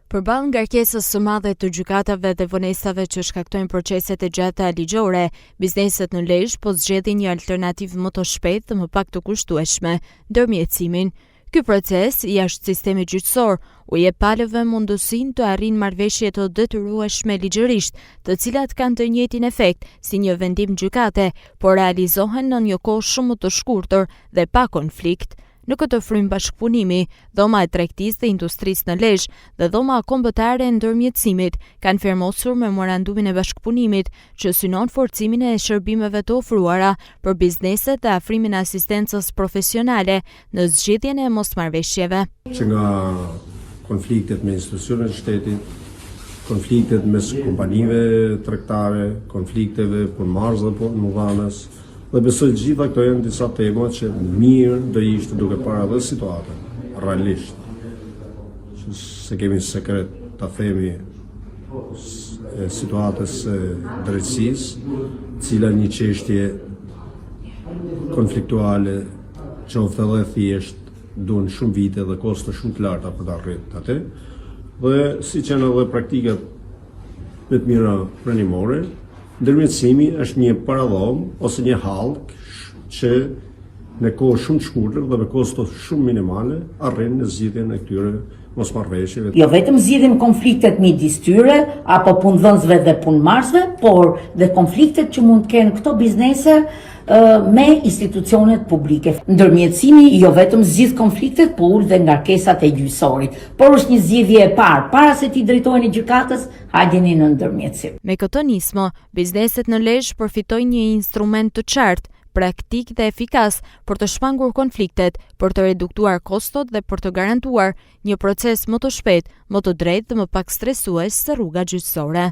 Përballë ngarkesës së madhe të gjykatave dhe vonesave që shkaktojnë proceset e gjata ligjore, bizneset në Lezhë po zgjedhin një alternativë më të shpejtë dhe më pak të kushtueshme, ndërmjetësimin. Ky proces, jashtë sistemit gjyqësor, u jep palëve mundësinë të arrijnë marrëveshje të detyrueshme ligjërisht, të cilat kanë të njëjtin efekt si një vendim gjykate, por realizohen në një kohë shumë më të shkurtër dhe pa konflikt. Në këtë frymë bashkëpunimi, dhoma e tregtisë dhe industrisë në Lezhë dhe dhoma kombëtare e ndërmjetësimit kanë firmosur memorandumin e bashkëpunimit që synon forcimin e shërbimeve të ofruara për bizneset dhe afrimin e asistencës profesionale në zgjidhjen e mosmarrëveshjeve. Që nga konfliktet me institucionet e shtetit, konfliktet mes kompanive tregtare, konflikteve punëmarrës dhe punëdhënës, dhe besoj gjitha këto janë disa tema që mirë do ishte duke para dhe situatën, realisht. Që se kemi sekret të themi situatës drejtësisë, cila një çështje konfliktuale qoftë edhe thjesht duan shumë vite dhe kosto shumë të larta për të arritur atë. Dhe siç janë edhe praktikat më të mira pranimore, ndërmjetësimi është një paradhom ose një hallk që në kohë shumë të shkurtër dhe me kosto shumë minimale arrin në zgjidhjen e këtyre mosmarrëveshjeve. Jo vetëm zgjidhin konfliktet midis tyre apo punëdhënësve dhe punëmarrësve, por dhe konfliktet që mund të kenë këto biznese me institucionet publike. Ndërmjetësimi jo vetëm zgjidh konfliktet, por dhe ngarkesat e gjyqësorit, por është një zgjidhje e parë para se ti drejtoheni gjykatës, hajeni në ndërmjetësim. Me këtë nismë, bizneset në Lezhë përfitojnë një instrument të qartë, praktik dhe efikas për të shmangur konfliktet, për të reduktuar kostot dhe për të garantuar një proces më të shpejtë, më të drejtë dhe më pak stresues se rruga gjyqësore.